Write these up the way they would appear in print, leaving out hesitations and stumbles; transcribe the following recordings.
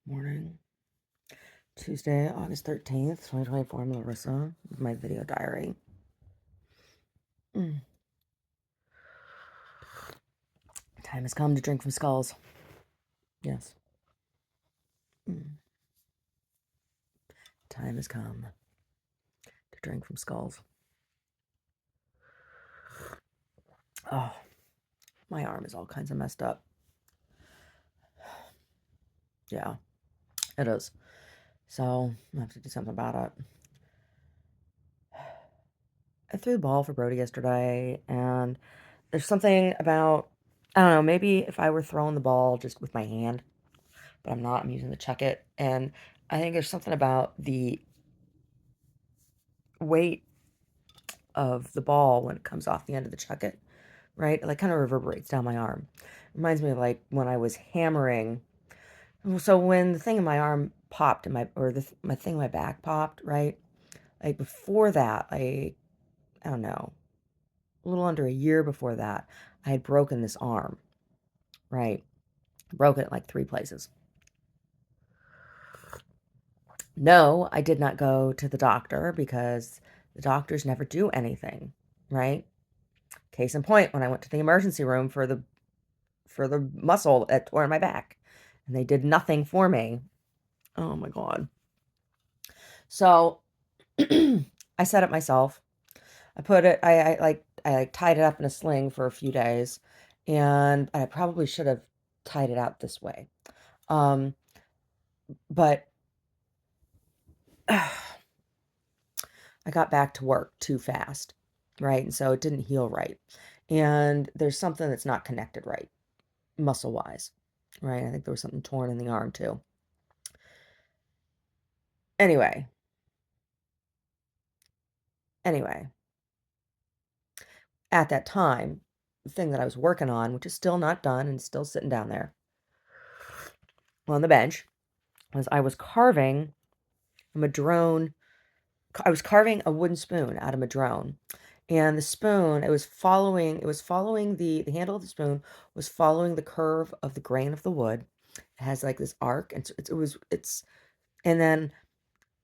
Morning. Tuesday, August 13th, 2024. I'm Larissa with my video diary. Time has come to drink from skulls. Yes. Time has come to drink from skulls. Oh, my arm is all kinds of messed up. Yeah, it is. So I have to do something about it. I threw the ball for Brody yesterday, and there's something about, I don't know, maybe if I were throwing the ball just with my hand, but I'm not, I'm using the chuck it. And I think there's something about the weight of the ball when it comes off the end of the chuck it, right? It like kind of reverberates down my arm. Reminds me of like when I was hammering. So when the thing in my arm popped, in my thing in my back popped, right? Like before that, I don't know, a little under a year before that, I had broken this arm, right? Broken it like 3 places. No, I did not go to the doctor because the doctors never do anything, right? Case in point, when I went to the emergency room for the muscle that tore in my back, and they did nothing for me. Oh my God. So I set it myself. I put it, I tied it up in a sling for a few days, and I probably should have tied it out this way. But I got back to work too fast, right? And so it didn't heal right. And there's something that's not connected right, muscle wise, right? I think there was something torn in the arm too. Anyway, at that time, the thing that I was working on, which is still not done and still sitting down there on the bench, was I was carving a madrone. I was carving a wooden spoon out of madrone. And the spoon, it was following the handle of the spoon was following the curve of the grain of the wood. It has like this arc, and so and then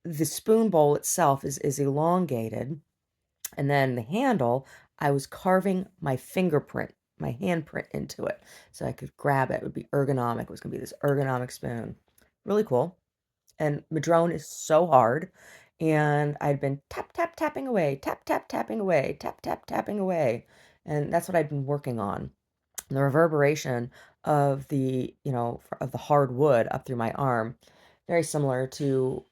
the spoon bowl itself is elongated. And then the handle, I was carving my fingerprint, my handprint into it so I could grab it. It would be ergonomic. It was going to be this ergonomic spoon. Really cool. And madrone is so hard. And I'd been tap, tap, tapping away, tap, tap, tapping away, tap, tap, tapping away. And that's what I'd been working on. And the reverberation of of the hard wood up through my arm, very similar to,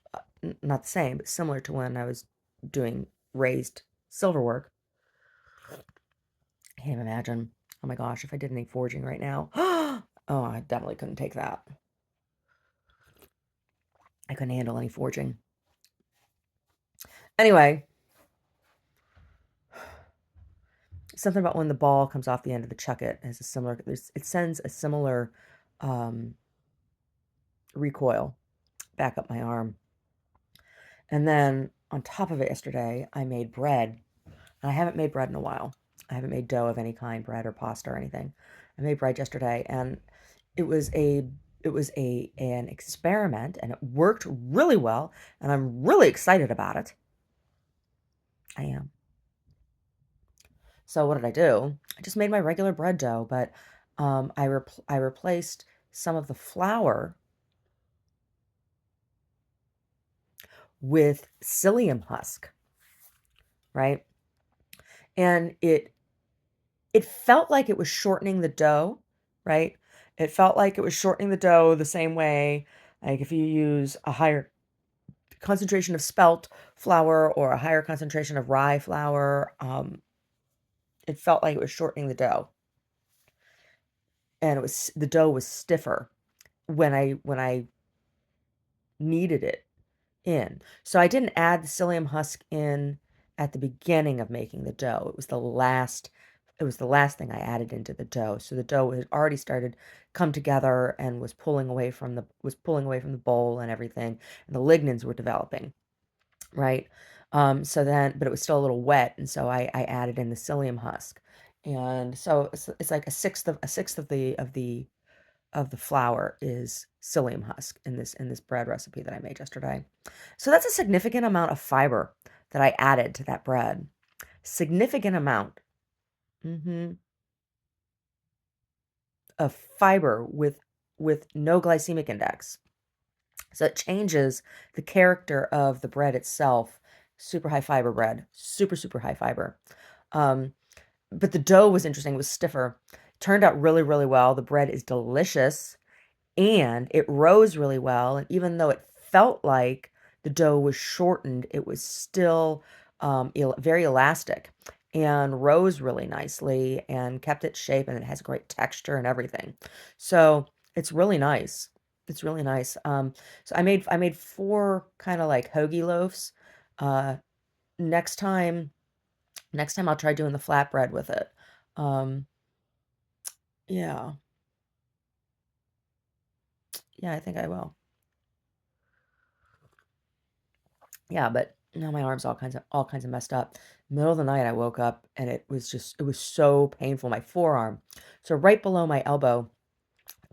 not the same, but similar to when I was doing raised silver work. I can't imagine. Oh my gosh, if I did any forging right now. Oh, I definitely couldn't take that. I couldn't handle any forging. Anyway, something about when the ball comes off the end of the chucket has a similar, it sends a similar recoil back up my arm. And then on top of it yesterday, I made bread. And I haven't made bread in a while. I haven't made dough of any kind, bread or pasta or anything. I made bread yesterday, and it was an experiment, and it worked really well, and I'm really excited about it. I am. So what did I do? I just made my regular bread dough, but I replaced some of the flour with psyllium husk, right? And it felt like it was shortening the dough, right? It felt like it was shortening the dough the same way, like if you use a higher concentration of spelt flour or a higher concentration of rye flour, it felt like it was shortening the dough. And the dough was stiffer when I kneaded it in. So I didn't add the psyllium husk in at the beginning of making the dough. It was the last thing I added into the dough. So the dough had already started come together and was pulling away from the bowl and everything, and the lignins were developing, right? But it was still a little wet, and so I added in the psyllium husk, and so it's like a sixth of the of the flour is psyllium husk in this bread recipe that I made yesterday. So that's a significant amount of fiber that I added to that bread. Significant amount. hmm of fiber with no glycemic index. So it changes the character of the bread itself. Super high fiber bread, super, super high fiber. Um, but the dough was interesting. It was stiffer. Turned out really, really well. The bread is delicious and it rose really well. And even though it felt like the dough was shortened, it was still very elastic and rose really nicely and kept its shape and it has great texture and everything. So it's really nice. It's really nice. So I made four kind of like hoagie loaves. Uh, next time, next time I'll try doing the flatbread with it. Um, yeah, yeah, I think I will. Yeah, but now my arm's all kinds of messed up. Middle of the night, I woke up and it was so painful. My forearm, so right below my elbow,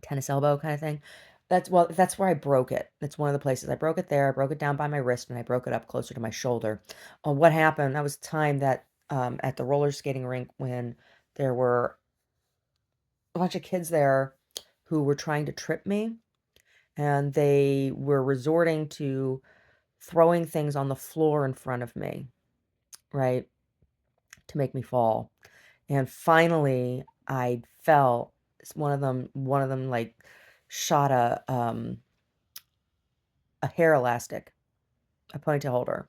tennis elbow kind of thing. That's where I broke it. That's one of the places I broke it there. I broke it down by my wrist and I broke it up closer to my shoulder. What happened? That was the time that at the roller skating rink when there were a bunch of kids there who were trying to trip me, and they were resorting to throwing things on the floor in front of me, right, to make me fall. And finally, I fell. One of them like shot a hair elastic, a ponytail holder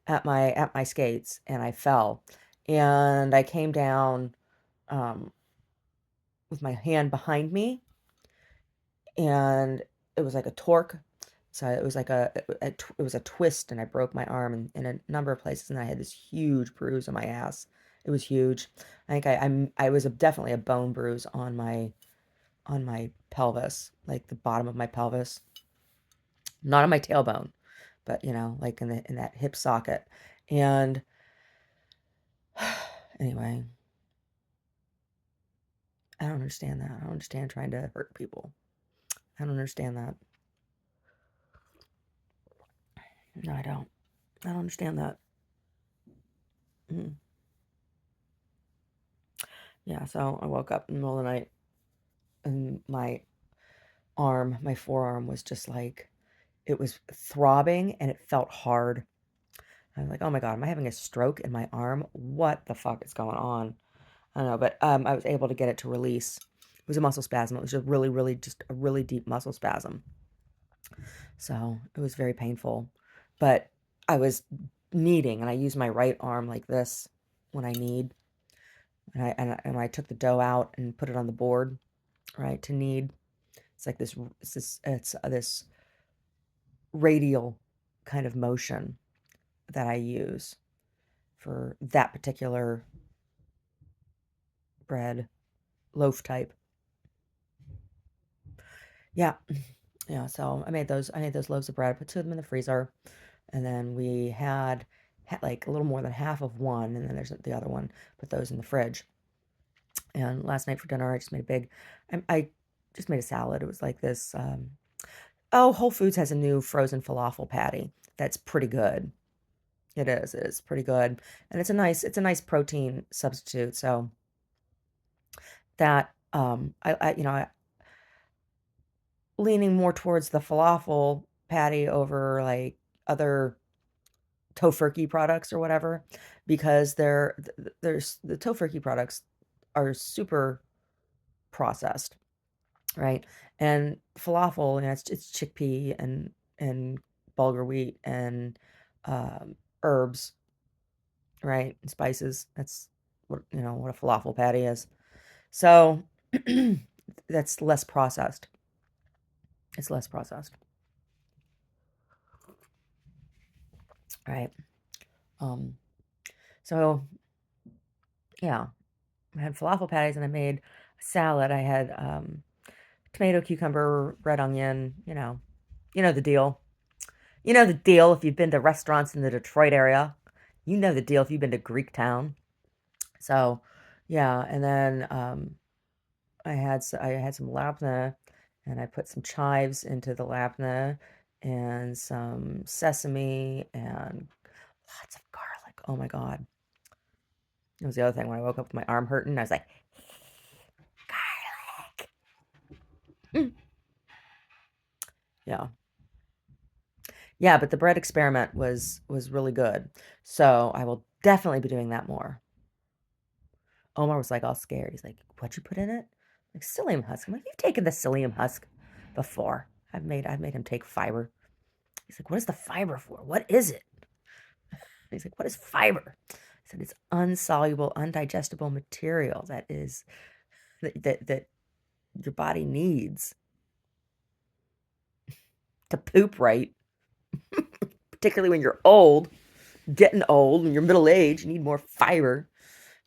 at my skates, and I fell. And I came down um, with my hand behind me, and it was like a torque. So it was like it was a twist, and I broke my arm in a number of places, and I had this huge bruise on my ass. It was huge. I think I was definitely a bone bruise on my pelvis, like the bottom of my pelvis, not on my tailbone, but like in that hip socket. And anyway, I don't understand that. I don't understand trying to hurt people. I don't understand that. No, I don't. I don't understand that. Mm. Yeah, so I woke up in the middle of the night and my forearm was just like, it was throbbing and it felt hard. I was like, oh my God, am I having a stroke in my arm? What the fuck is going on? I don't know, but I was able to get it to release. It was a muscle spasm. It was just really, really, just a really deep muscle spasm. So it was very painful. But I was kneading, and I use my right arm like this when I knead. And I took the dough out and put it on the board, right, to knead. It's like this radial kind of motion that I use for that particular bread loaf type. Yeah. Yeah, so I made those loaves of bread, put two of them in the freezer, and then we had like a little more than half of one, and then there's the other one. Put those in the fridge. And last night for dinner, I just made a salad. It was like this. Oh, Whole Foods has a new frozen falafel patty that's pretty good. It is. It is pretty good, and it's a nice protein substitute. So that I leaning more towards the falafel patty over like other Tofurkey products or whatever, because there's the Tofurkey products are super processed, right? And falafel, it's chickpea and bulgur wheat and herbs, right? And spices. That's what a falafel patty is. So that's less processed. It's less processed, right? Um, so yeah, I had falafel patties and I made a salad. I had tomato, cucumber, red onion, you know the deal. You know the deal if you've been to restaurants in the Detroit area. You know the deal if you've been to Greektown. So, yeah, and then I had some labneh and I put some chives into the labneh and some sesame and lots of garlic. Oh my God. It was the other thing when I woke up with my arm hurting. I was like, garlic. Yeah. Yeah, but the bread experiment was really good. So I will definitely be doing that more. Omar was like all scared. He's like, "What'd you put in it?" Like psyllium husk. I'm like, "You've taken the psyllium husk before. I've made him take fiber." He's like, "What is the fiber for? What is it?" He's like, "What is fiber?" I said, "It's unsoluble, undigestible material that your body needs to poop right, particularly when you're old, getting old, when you're middle aged, you need more fiber.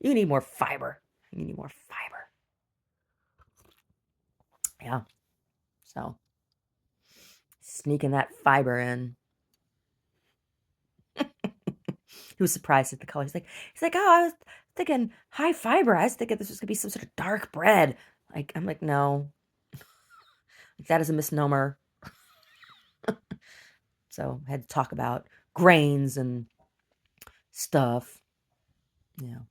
You need more fiber. You need more fiber." Yeah. So sneaking that fiber in. He was surprised at the color. He's like, "Oh, I was thinking high fiber. I was thinking this was gonna be some sort of dark bread." Like, I'm like, "No, that is a misnomer." So I had to talk about grains and stuff. Yeah.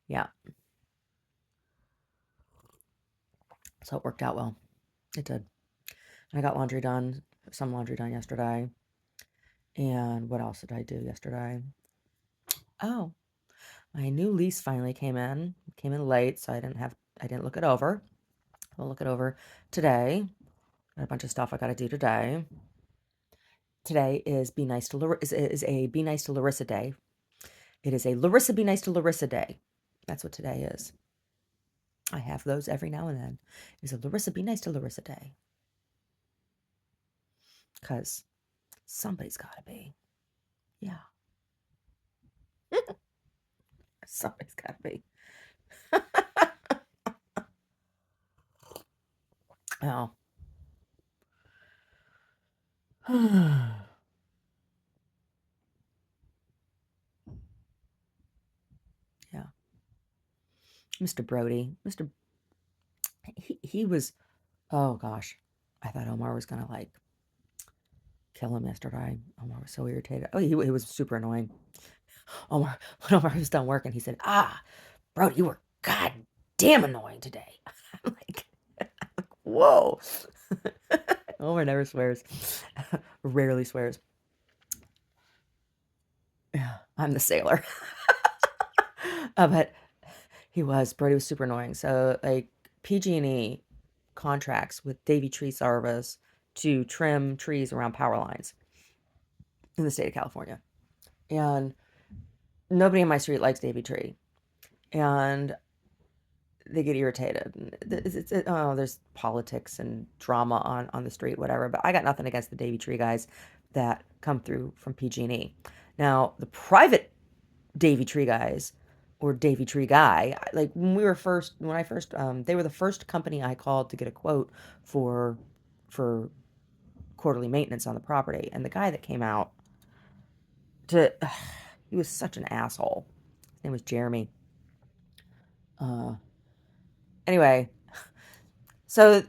Yeah. So it worked out well. It did. I got laundry done, some laundry done yesterday. And what else did I do yesterday? Oh, my new lease finally came in. It came in late, so I didn't look it over. I'll look it over today. Got a bunch of stuff I got to do today. Today is a Be Nice to Larissa Day. It is a Larissa Be Nice to Larissa Day. That's what today is. I have those every now and then. It's a Larissa Be Nice to Larissa Day. Because somebody's got to be. Yeah. Somebody's got to be. Oh. Yeah. Mr. Brody. He was, oh gosh. I thought Omar was going to like kill him yesterday. Omar was so irritated. Oh, he was super annoying. Omar, when Omar was done working, he said, Brody, you were goddamn annoying today. I'm like, whoa. Omar never swears. Rarely swears. Yeah, I'm the sailor. But Brody was super annoying. So like PG&E contracts with Davy Tree Service to trim trees around power lines in the state of California. And nobody in my street likes Davy Tree. And they get irritated. There's politics and drama on the street, whatever. But I got nothing against the Davy Tree guys that come through from PG&E. Now, the private Davy Tree guys or Davy Tree guy, like they were the first company I called to get a quote for quarterly maintenance on the property. And the guy that came out he was such an asshole. His name was Jeremy. Uh, anyway, so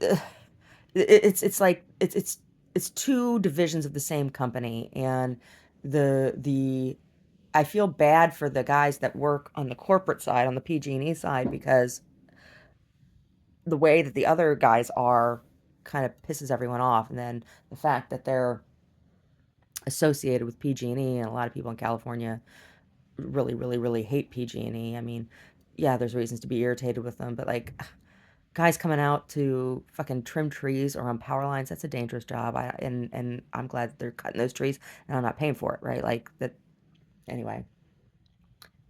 it's two divisions of the same company, and the I feel bad for the guys that work on the corporate side, on the PG&E side, because the way that the other guys are kind of pisses everyone off, and then the fact that they're associated with PG&E, and a lot of people in California really, really, really hate PG&E. I mean, yeah, there's reasons to be irritated with them, but like guys coming out to fucking trim trees or on power lines, that's a dangerous job. And I'm glad that they're cutting those trees and I'm not paying for it, right? Like that. Anyway,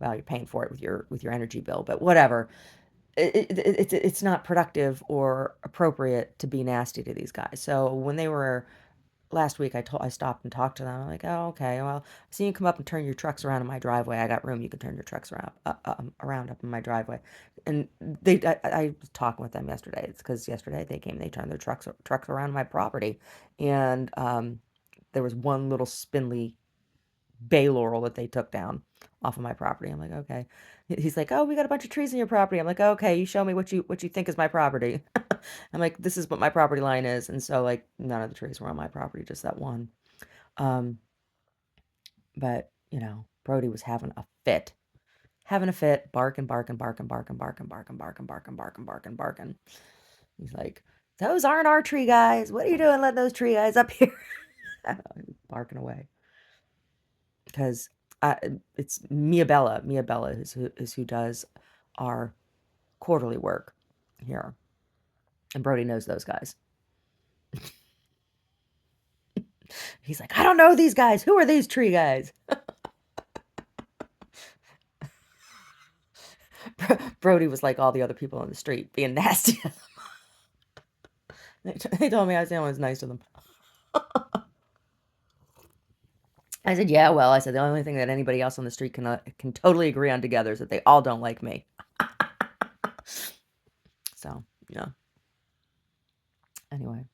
well, you're paying for it with your energy bill, but whatever. It's not productive or appropriate to be nasty to these guys. So when they were last week, I stopped and talked to them. I'm like, "Oh, okay. Well, I see you come up and turn your trucks around in my driveway. I got room. You can turn your trucks around up in my driveway." And I was talking with them yesterday. It's because yesterday they turned their trucks around my property, and there was one little spindly bay laurel that they took down. off of my property. I'm like, okay. He's like, oh, we got a bunch of trees in your property. I'm like, okay, you show me what you think is my property. I'm like, this is what my property line is. And so like none of the trees were on my property, just that one. Um, but Brody was having a fit, barking, barking, barking, barking, barking, barking, barking, barking, barking, barking, barking. He's like, those aren't our tree guys. What are you doing letting those tree guys up here? Barking away. Because it's Mia Bella. Mia Bella is who does our quarterly work here. And Brody knows those guys. He's like, I don't know these guys. Who are these tree guys? Brody was like all the other people on the street, being nasty. They told me I was the only one who's nice to them. I said, yeah, well, I said, the only thing that anybody else on the street can totally agree on together is that they all don't like me. So, yeah. Anyway.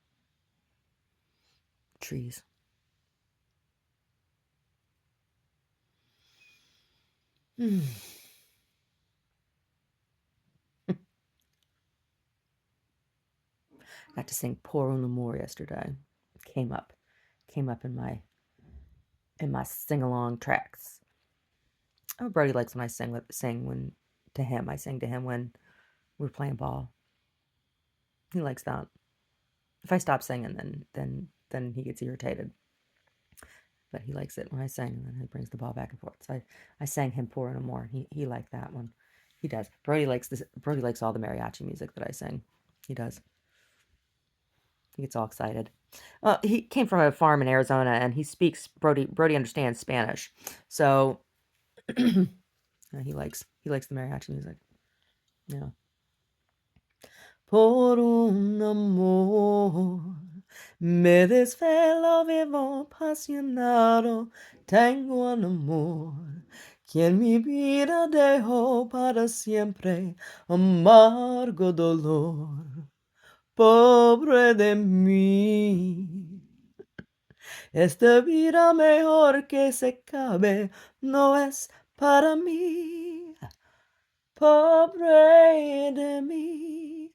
Trees. Got to sing Pour un Amour yesterday. Came up in my sing-along tracks. Oh, Brody likes when I sing when to him. I sing to him when we're playing ball. He likes that. If I stop singing, then he gets irritated. But he likes it when I sing, and then he brings the ball back and forth. So I sang him Pour un Amour. He liked that one. He does. Brody likes this. Brody likes all the mariachi music that I sing. He does. He gets all excited. He came from a farm in Arizona, and he speaks Brody understands Spanish, so he likes the mariachi music. Yeah. Por un amor me desvelo vivo apasionado, tengo un amor que en mi vida dejó para siempre amargo dolor. Pobre de mí. Esta vida mejor que se cabe no es para mí. Pobre de mí.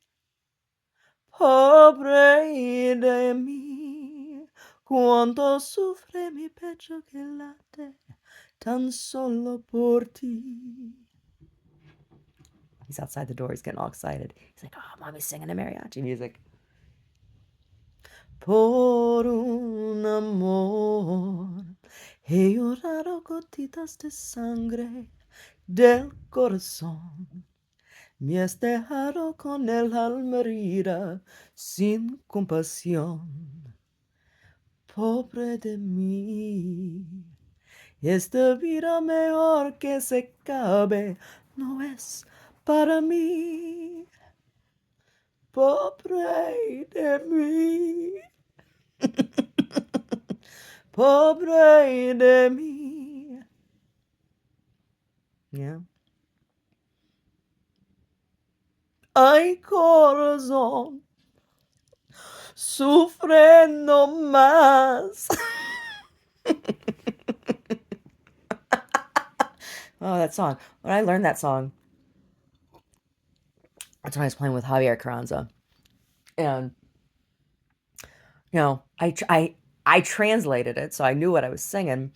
Pobre de mí. Cuánto sufre mi pecho que late tan solo por ti. He's outside the door. He's getting all excited. He's like, oh, mommy's singing the mariachi music. Por un amor he llorado gotitas de sangre del corazón. Me has dejado con el alma herida sin compasión. Pobre de mí, esta vida mejor que se cabe no es para mí. Pobre de mí. Pobre de mí. Yeah. Ay, corazón, sufre no más. Oh, that song. When I learned that song, that's when I was playing with Javier Carranza. And, I translated it, so I knew what I was singing.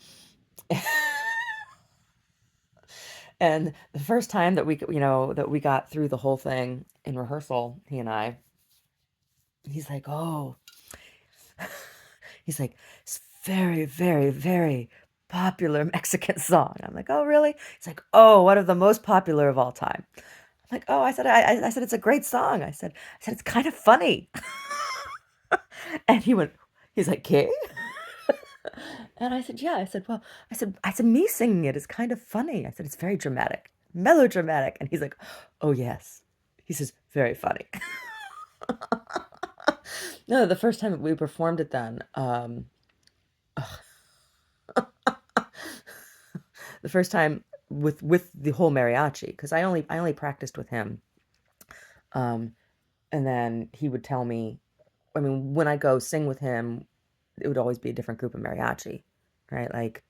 And the first time that we got through the whole thing in rehearsal, he and I, he's like, oh, he's like, it's very, very, very popular Mexican song. I'm like, oh, really? He's like, oh, one of the most popular of all time. I'm like, oh, I said, it's a great song. I said, it's kind of funny. And he's like, ¿qué? And I said, yeah. I said, well, I said, me singing it is kind of funny. I said, it's very dramatic, melodramatic. And he's like, oh, yes. He says, very funny. No, the first time we performed it then, the first time with the whole mariachi, because I only practiced with him. And then he would tell me, I mean, when I go sing with him, it would always be a different group of mariachi, right? Like,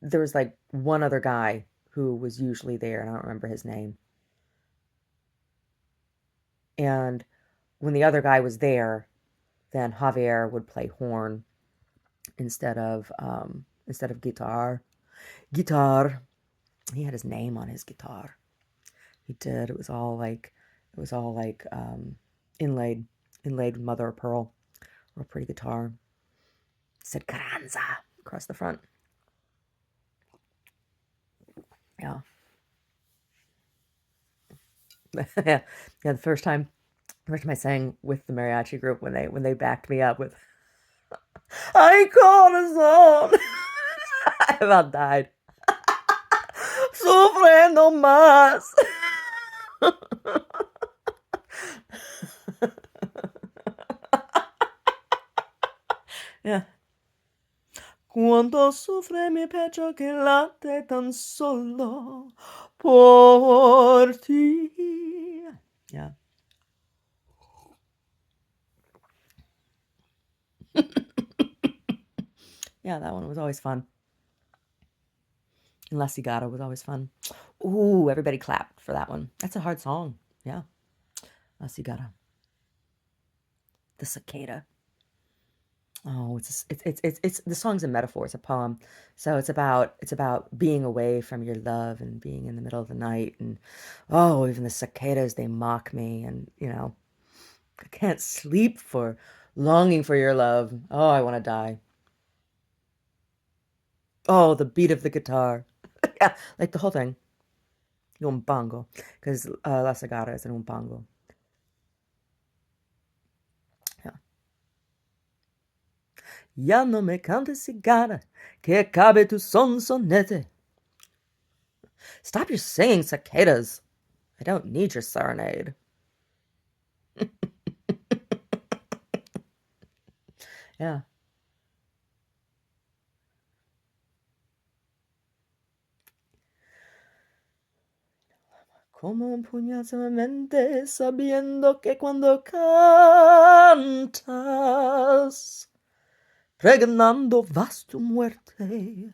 There was like one other guy who was usually there, and I don't remember his name. And when the other guy was there, then Javier would play horn instead of guitar. Guitar. He had his name on his guitar. He did. It was all like inlaid, inlaid with mother of pearl. Real pretty guitar. It said Carranza across the front. Yeah. Yeah. Yeah. The first time I sang with the mariachi group when they backed me up with "Ay corazón," I about died. Sufriendo más. Yeah. Cuando sufre mi pecho que late tan solo por ti. Yeah. Yeah, that one was always fun. And La Cigara was always fun. Ooh, everybody clapped for that one. That's a hard song. Yeah. La Cigara. The cicada. Oh, it's the song's a metaphor. It's a poem, so it's about being away from your love and being in the middle of the night, and oh, even the cicadas they mock me, and I can't sleep for longing for your love. Oh, I want to die. Oh, the beat of the guitar, yeah, like the whole thing. Un bongo, because La Sagara is an un bongo. Yeah. Ya no me cantes cigara, que acabe tu sonsonete. Stop your singing, cicadas. I don't need your serenade. Yeah. Como un puñal en la mente, sabiendo que cuando cantas, pregonando vas tu muerte.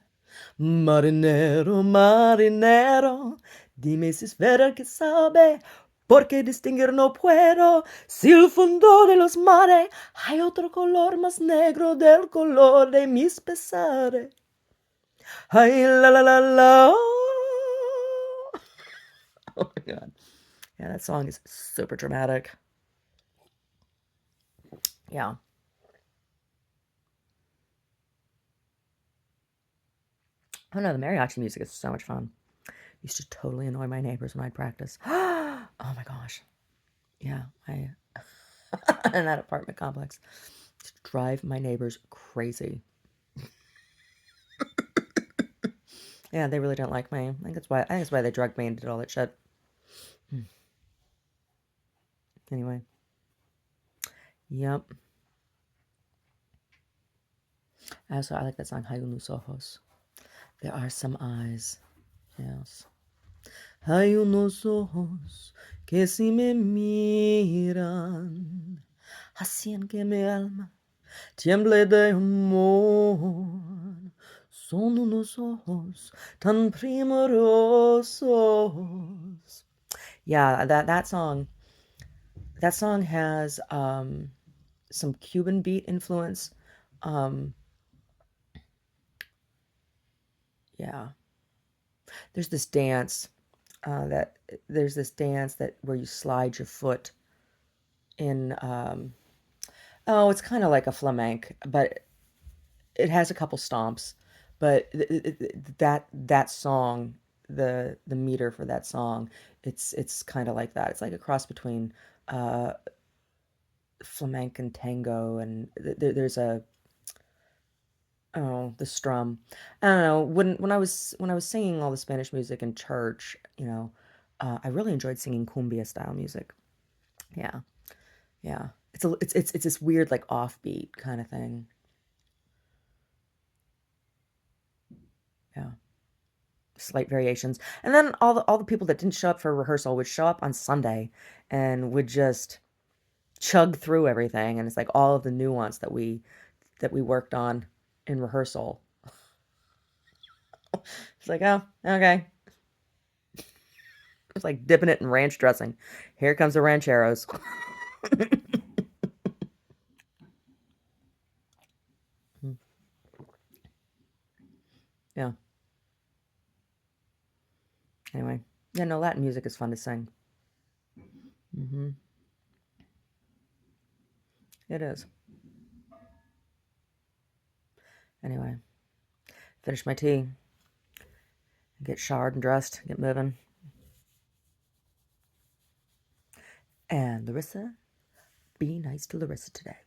Marinero, marinero, dime si es verdad que sabe, porque distinguir no puedo si el fondo de los mares hay otro color más negro del color de mis pesares. Ay, la la la la. Oh my God. Yeah, that song is super dramatic. Yeah. Oh no, the mariachi music is so much fun. Used to totally annoy my neighbors when I'd practice. Oh my gosh. Yeah, I in that apartment complex. Just drive my neighbors crazy. Yeah, they really don't like me. I think that's why they drugged me and did all that shit. Hmm. Anyway. Yep. Also, I like that song Hay unos ojos. There are some eyes. Yes. Hay unos ojos que si me miran, hacen que mi alma tiemble de amor. Son unos ojos tan primorosos. Yeah, that song has some Cuban beat influence. Um, yeah, there's this dance that there's this dance that where you slide your foot in. Oh, it's kind of like a flamenco, but it has a couple stomps. But that song, the meter for that song, it's kind of like that. It's like a cross between uh, flamenco and tango, and there's a oh the strum. I don't know when I was singing all the Spanish music in church, I really enjoyed singing cumbia style music. Yeah, yeah. It's this weird like offbeat kind of thing. Yeah. Slight variations. And then all the people that didn't show up for rehearsal would show up on Sunday and would just chug through everything, and it's like all of the nuance that we worked on in rehearsal. It's like, oh, okay. It's like dipping it in ranch dressing. Here comes the rancheros. Yeah. Anyway. Yeah, no, Latin music is fun to sing. It is. Anyway. Finish my tea. Get showered and dressed. Get moving. And Larissa, be nice to Larissa today.